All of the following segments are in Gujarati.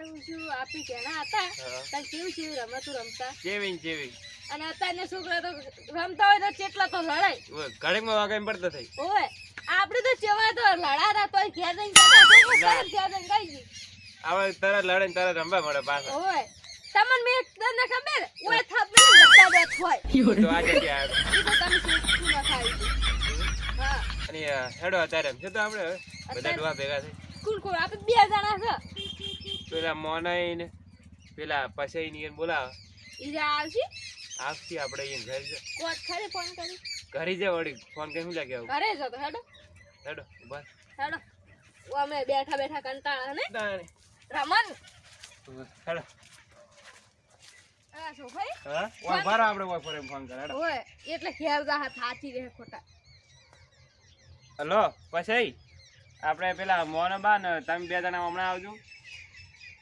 હું શું આપી કેના હતા તને કેવું રમતું રમતા જેવી અને અત્યારના છોકરા તો રમતા હોય તો કેટલા તો લડાય ઓય ઘડીમાં વાગે પડતો થઈ ઓય આપણે તો ચેવા તો લડાતા તોય ઘેર જઈને ઘેર જઈને કઈ હવે તરત લડે ને તરત રમવા મળે પાછા ઓય તમને મે તને ખબર ઓય થાપ ને બચ્ચા બેઠ હોય તો આજે ત્યાં ઈ તો તમે શું ના ખાઈ હા અને હેડો અત્યારે છે તો આપણે બધા ડોહા ભેગા થઈ કુલ આપણે બે જણા છે પેલા મોનાઈ ને પેલા પસઈ ની બોલાવ ઈ આવશી આવતી આપણે અહીં ઘર છે કોટ ખરે ફોન કરી ઘરી જે વળી ફોન કે શું લાગે ઘરે જો તો હેડો બસ હેડો ઓ અમે બેઠા કંટાળા ને તાણે રમન હેડો આ છો ભાઈ હા ઓય બારો આપણે ઓય ફોરે ફોન કર હેડો ઓય એટલે ઘેર જા થાચી રહે ખોટા હલો પસઈ આપણે પેલા મોનબા ને તમે બે જણા હમણાં આવજો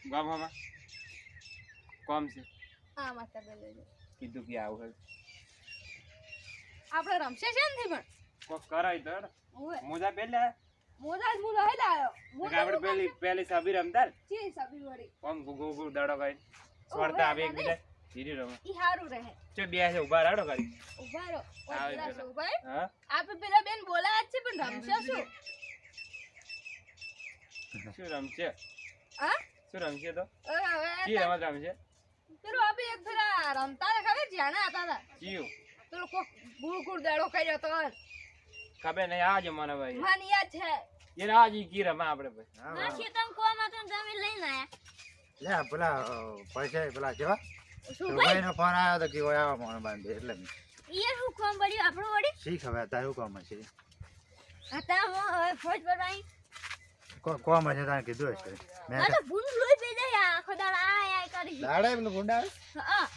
ગામમાં કોમ છે આ માતા બોલે કીધું કે આવું આપણે રમશે છે ને પણ કોક કરાય તો ઓય મોજા પેલા મોજા હેલા આયો આપણે પેલી સબી રમતા ચી સબી વડી કોમ ગોગો દડો કઈ સ્વરતા આવે એક બીજા ધીરે રમે ઈ હારું રહે ચો બે છે ઉભા રાડો કરી ઉભા રહો આવે ઓય પેલા. ભાઈ હા આપણે પેલા બેન બોલાયા જ છે પણ રમશે શું રમશે હા શું રમશે તો હવે કી રમત રમશે પેલો આપણે એક ફેરા રમતા હતા ખબર જ્યાં હતા તા ચિયું પેલો કોક ગુળ દાડો કર્યો તો ખબર નહીં આજ મને ભાઈ મને યાદ છે એને આજ કી રમા આપણે ભાઈ ના ખેતમ કોમાં તો તમે લઈને આયા લે પેલા પૈસા પેલા કેવા શું ભાઈ નો ફોન આવ્યો તો કે ઓય આવો મોણ બાંધે એટલે મેં ઈ હું કોમ પડ્યું આપણો વડી શીખ હવે તારું કોમ છે હતા હું હવે ફોજ બરાઈ કોમ છે તારે કીધું હશે મેં આ તો ભૂલ લોઈ પે જાય આખો દાડા આય કરી દાડા એમને ગુંડા હા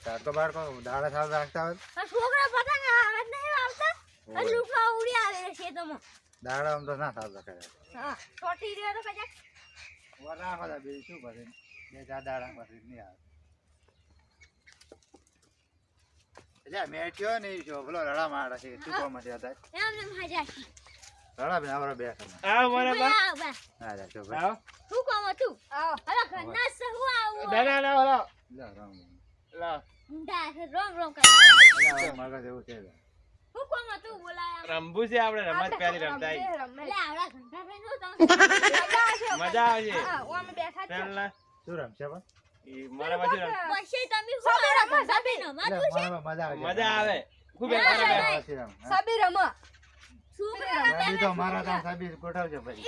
તાર તો બાર કો દાડા સાલ રાખતા હોય આ છોકરા પતંગ આવે નહીં આવતા આ લુકા ઉડી આવે છે તમો દાડા આમ તો ના સાલ રાખે હા છોટી રહ્યો તો કજા વરા બધા બે શું કરે બે ચાર દાડા પછી નહીં આવે એટલે મેઠ્યો ને જો બોલો રડા મારા છે શું કોમ છે હતા એમ ને મજા રડા બી આવરો બેઠા આવ મને બા હા જા જો ભાઈ આવ શું કોમ હતું આવો હલા ઘરના સહુ આવો ના ના ઓલો લે રામ લા મુંડા છે રોમ રોમ કરે લે મગજ એવું છે શું કોમ હતું બોલાયા રંબુ છે આપણે રમત પેલી રમતા લે આવડા ઘંટા ફેન હું મજા આવશે હા ઓ અમે બેઠા છે પેલા શું રમશે પણ ઈ મારા બાજુ પછી તમે શું રમો સબી નો માતું છે મજા આવે ખૂબ મારા પછી રમ સબી રમો છોકરા સબી તો મારા ત્યાં સબી ગોઠવશે પછી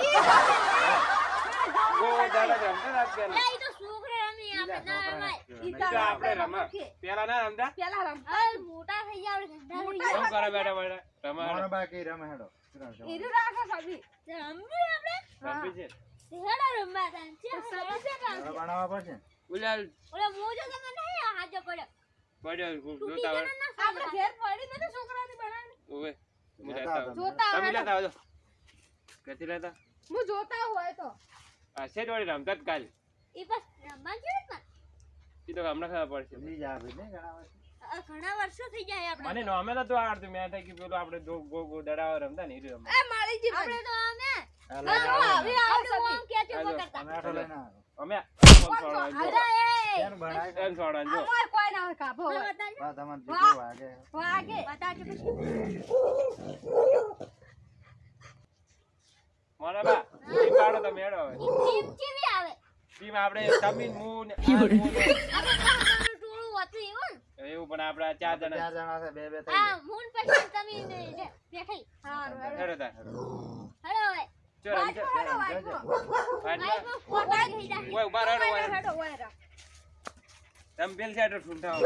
ગો દાડા રમતા રાત લે પેલા ઈ તો છોકરા રમી આપણે ના રમાય ઈ તો આપણે રમા પેલા ના રમતા પેલા રમતા મોટા થઈ જાવ ઘંટા કોમ કરે બેટા બેટા રમા મોણ બાકી રમે હેડો ઈરુ રાખો સબી રમી આપણે રમવી છે હેડા રમવા તા છે સબી છે રમવા બનાવવા પડશે ઉલાલ ઓલા મોજો તમે નહીં હાજો પડ્યો પડ્યો જોતા હોય આપણે ઘેર પડી નતો છોકરાની બનાવી ઓવે મુજાતા જોતા તમે હોય લેતા આવજો કતી લેતા હું જોતા હોય તો આ સેટ વાળી રમતા જ કાલ ઈ બસ રમવા જેવું ને ઈ તો હમણાં ખબર પડશે ની જા ભાઈ ને ઘણા વર્ષ ઘણા વર્ષો થઈ જાય આપણે મને નો અમે તો આવડતું મેં થાય કે પેલું આપણે ગો દડાવા રમતા ને ઈ રમતા એ માળીજી આપણે તો અમે હવે આપણે ઓમ કેચો હાલો. પકડતા અમે આટો લઈને આવ્યો અમે કોણ સોડા અરે એ કેમ ભણાય એમ સોડા જો અમાર કોઈ ના હોય કાભો હોય બા તમને દીકરો વાગે વાગે બતાજો પછી મને બા ઈ પાડો તમે હેડો હવે ટીમ કેવી આવે ટીમ આપણે તમીન મૂન આપણે આપણું ટોળું હતું એવું એવું પણ આપણે ચાર જણા ચાર જણા છે બે બે થઈ આ મૂન પછી તમે બેઠી હારું હેડો તા હેડો હવે ચો રમજે વાઈમાં ફોટા થઈ જાય ઓય ઉભા રહો ઓય હેડો ઓય તમે પેલ સાઈડ ઠુંઠા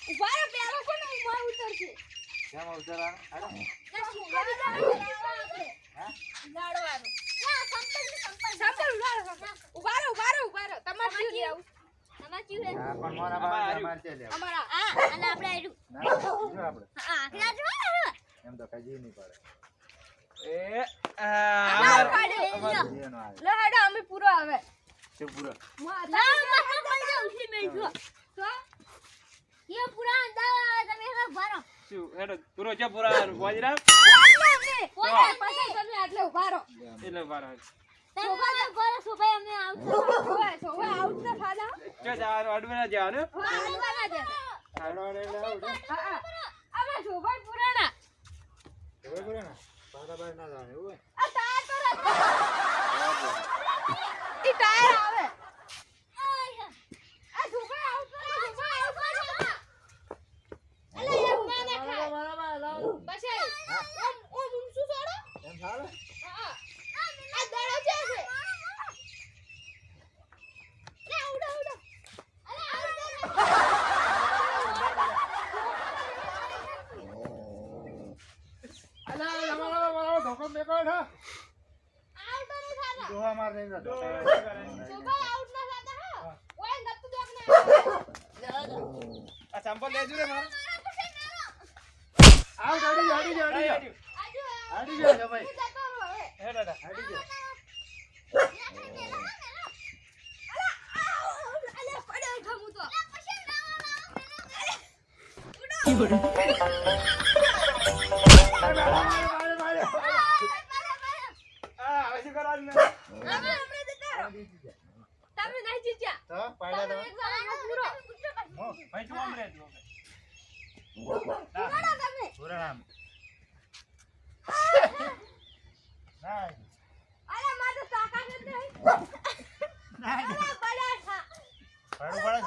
ઉભા રહો પેલો કોને ઉભા ઉતરશે કેમ ઉતરા હેડો લાડવાનું ના સંપલ ઉભા રહો તમાર શું લેવું તમાર શું લે હા પણ મોરા બા મારતે લે અમારા આ અને આપણે આડું ના જો આપણે હા આખલા જો એમ તો કઈ નહીં પડે એ અમાર પાડે એનો આવે લે હેડો અમે પૂરો આવે શું પૂરો ના સંપલ જો ઉઠી મેજો તો ये पूरा अंदर તમે હવે ભરો શું હેડો પૂરો છે પૂરા બોજરા કોઈ પાસે તમે આટલે ઉભા રહો એટલે બાર સોભાઈ ગોરા સોભાઈ અમે આઉટ સોભાઈ આઉટ ના થાદા કે જવાનું અડવાના જવાનું આડવાના દે આડવાને લાવ હા આમાં સોભાઈ પુરાણા બરોબર ને પાછા બાર ના જવાનું એવું આ ટાયર તો રદ ઈ ટાયર આવે આ સોભાઈ આઉટ કરો સોભાઈ આઉટ કરો અલે એક ના દેખાય પછી ઓમ ઊંચું છોડો એમ સારું હા આ દડો છે લે ઉડો ઉડો અલે આઉટ અલા મારો ધોકો મેકો છે આઉટ ન થાતા દોહા માર દેજો સોભાઈ આઉટ ન થાતા હા ઓય નતું દેખને આ ચંપલ લેજો રે માર આવ ગાડી ગાડી ગાડી આજુ ગાડી જો ભાઈ જતો રહો હવે હે દાદા ગાડી જો અલે પડ્યો ઘમુ તો આ હવે શું કરવાનું તમે નહીં જીત્યા તો પાડ્યા તમે પૂરો ભાઈ તું આમ રે તું પૂરો તમે પૂરા નામ ના અરે મારે તો તાકાત જ નહીં ના અરે પડ્યા થા પાડું પડે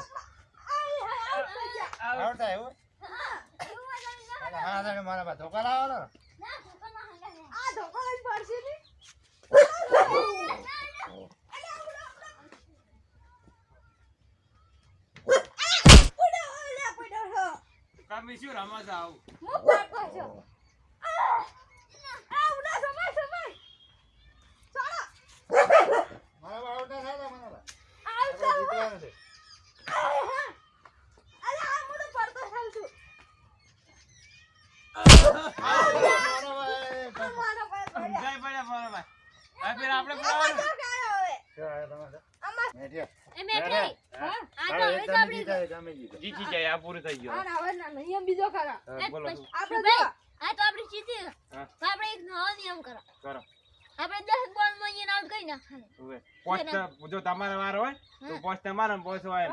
આઈ આઉટ થઈ ગયા આવડતા એવું હા હા મારા બા ધોકા લાવો આ ધોકો લઈ પડશે ને તમે શું રમવા જાવ મારા બા આવડતા થાય મને બા સમજાય પડ્યા બરાબર આ ફેર આપણે બોલાવાનું જીતી જાય આ પૂરું થઈ ગયું બીજો ખરા હા, બોલો શું? આપણે આ તો આપણે જીતી હા. તો આપણે એક નવો નિયમ કરો કરો આપણે 10 બોલ માં એને આઉટ કરી નાખવાનું હવે પોસ્ટ જો તમારે વાર હોય તો પોસ્ટ તમારે ને પોસ્ટ હોય ને.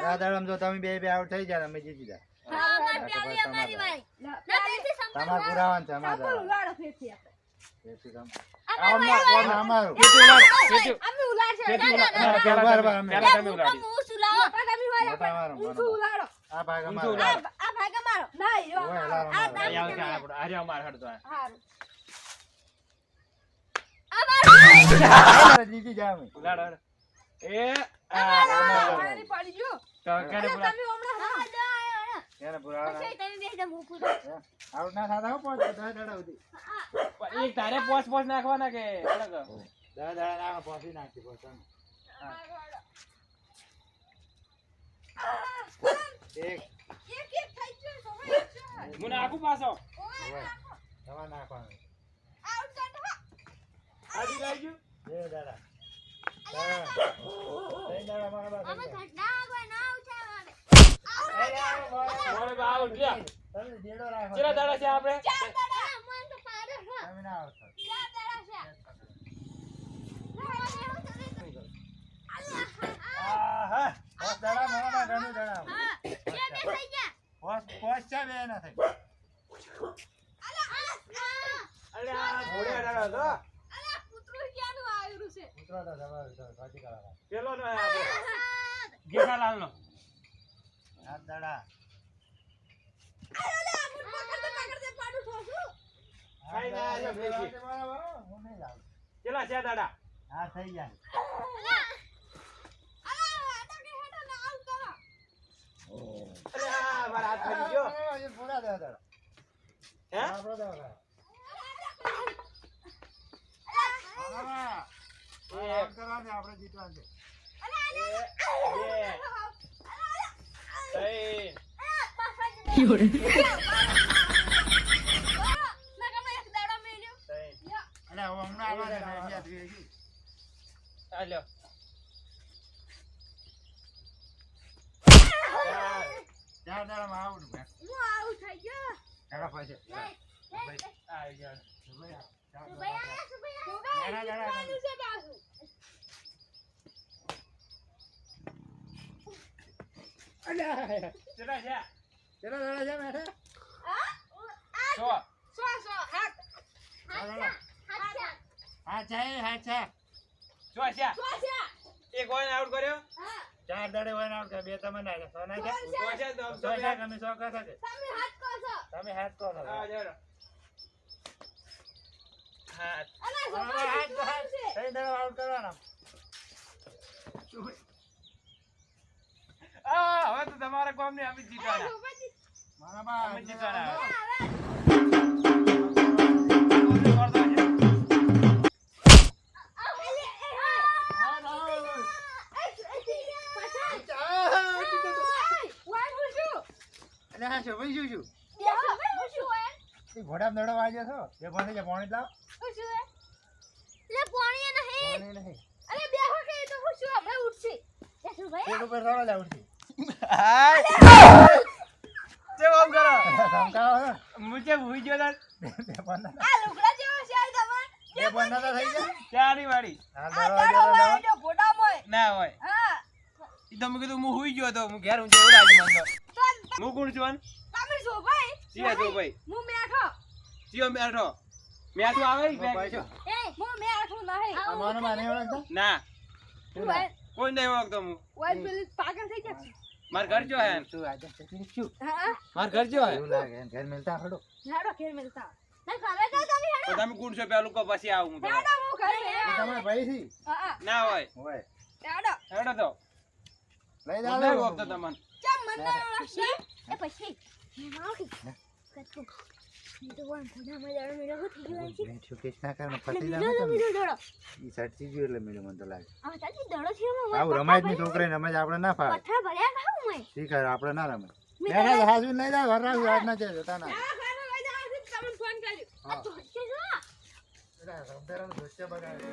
હા દાદામ જો તમે બે બે આઉટ થઈ જાય અમે જીતી જાય હા અમારી પ્યાલી અમારી વાળી ના તેથી તમાર પુરાવાનું છે અમાર સાપર ઉલાડો ફેરથી આપણે. તેથી તમે આમાં અમારું ખેતી ઉલાડ, ખેતી- અમે ઉલાડશે. ખેતી ઉલાડ. ના, ના, ના, પહેલા બરાબર, તમે- અમે. પહેલા તમે ઉલાડી. હું સુલાવો ના, તમે વાળા મોટા પણ મારો, ઊંચું બરાબર. ઉલાડો. આ ભાગ ઊંચું અમારો ઉલાડો. આ ભાગ અમારો. ના, એ જો ઓય, અમારો. લારો, આ મારો. તમે અહીંયા આવશે તમે. આપણો. હારે અમારે હડતો આ. હારું. જીતી જાય અમે ઉલાડો, ઉલાડો. એ અમારા વાળાની પડી ગયું. તો કેને અરે, બોલા- તમે હમણાં હા. એને પુરાવા પછી તમે બેસી જાઓ, હું પૂછું. આઉટ ના થતા હો પોચ 10 દાડા સુધી એક તારે પોસ્ટ પોસ્ટ નાખવાના કે અલગ? 10 દાડા ના પહોંચી નાખી પોચ એક એક એક થઈ ગયું, સમય એક છે. મને આખું પાછો ઓય, ઓય. નાખો. તમારે નાખવાનું આઉટ કાઢો. આજી લાગી ગયું. 2 દાડા 3 દાડા મારા પાસે અમે ઘટના આગળ ના ઉઠાવવાને. મોરે બા આઉટ લ્યા. તમે દેડો રાખો કેટલા દાડા છે આપણે? ચાર દાડા. આ મન તો પાડે છે. તમે ના આવશો ચાર દાડા છે. આહા 5 દાડા મારા ઘણું દાડા હા, બે થઈ ગયા. પોચ છે બે ના થઈ અરે આ ઘોડે અડાડો તો. અલા, કૂતરું ક્યાંનું આવેલું છે? ઉતરો તો જબર સાચી કરા પેલો નો આપણે જેઠાલાલ નો. 7 દાડા અલા, આ મુઠ પકડતે પાડું ઠોસું. ખાઈ ના આવ્યો બેસી. હું નહીં લાવું કેટલા છે દાડા? હા થઈ જાય અલા, આ તો કે હેડો ના આઉટ કરો. અરે આ મારા હાથ પડી ગયો. એ પૂરા દે દાડા હે? આપણો દાડા એક, કરવાનું આપણે જીતવાનું છે બે, ત્રણ, ના તમે એક દાડો મેલ્યો. ત્રણ. અને હવે હમણાં આવવાના છે, યાદ રહી ગયું. આ લ્યો. ચાર. 4 દાડામાં આવડું ભાઈ હું આઉટ થઈ ગયો. ચાલો પછી આવી ગયો. સુભાઈ આયા, સુભાઈ આયા. છોકરા ના, ના, ના, ના. શીખવાનું છે પાછું. અલ્યા, કેટલા છે કેટલા દાડા છે મેઠા? હા? સો સો હાથ હા છે, હા છે. સો છે સો છે. એક ઓન આઉટ કર્યો હા. 4 દાડે હોય ને આવતા, 2 તમે નાખ્યા. 6 નાખ્યા? સો છે તો 6 છે, તમે 100 કહો છો કે? તમે હાથ કહો છો. તમે હાથ કહો છો. હા જરો હા અલા, હવે છોકરા હાથ તો હાથ. શીખવાનું છે. 3 દાડા આઉટ કરવાના. હવે તો તમારા કોમ ને અમે જીતવાના છોકરાજી, મારા બા, અમે જીતવાના. હવે. હા, ના, અલ્યા, હા, શું ભાઈ, શું શું? એ ઘોડામાં દડો વાગ્યો છો? બે પાણી છે, પાણી લાવ. લે પાણી નહીં. પાણી નહીં. પેટ ઉપર સડો લે ઉઠી. જે કામ કરો ધમકાવો છો? મુજે ભૂઈ ગયો તાર બે પન્ના તો થઈ ગયા. ચારી વાળી હા, દડો વાગ્યો તો દડો. ના હોય ઈ તો મેં કીધું હું હુઈ ગયો તો હું ઘેર ઊંચે ઉડાડી મને તો હું કોણ છું જીએ તો ભાઈ જીઓ મેઠો મેઠું આવે ઈ ઓ ભાઈ બેગ. છો? આ માનો માને ઓળખતા? ના કોઈ નહીં ઓળખતો હું માર ઘર જો હે શું આજે તકલીફ શું? માર ઘર જો હે એવું લાગે એને ઘર મિલતા હડો. ના ઘરે તો તમે હેડો. તો તમે કોણ છો પેલું કો પછી આવું હું તો એ તમારા ભાઈ થી? ના હોય હોય. હેડો તો લઈ હું જાઓ. નહીં ઓળખતો તમને એ પછી મારી કતું ઈ તો વન ખોડામાં જાડો મેળો થઈ ગયો છે. બેઠું કેસ ના કરે ને ફસી દડો જાવ તમે. મેળો દડો. ઈ સાચી ગયું એટલે મેળ્યું મને તો લાગે. આ ચાલી દડો છે એમાં આવું રમાય જ નહીં છોકરાને, રમાય જ આપણે ના ફાવે. પથ્થર ભર્યા ખાઉં મેં. શીખર આપણે ના રમાય. બેઠા તો હાજુ લઈ જાવ, હરાવું આજ ના જાય જતા ના. ફોન કર્યો હા. તો છે જો. એટલે રમતારાનું દૃશ્ય બગાડે.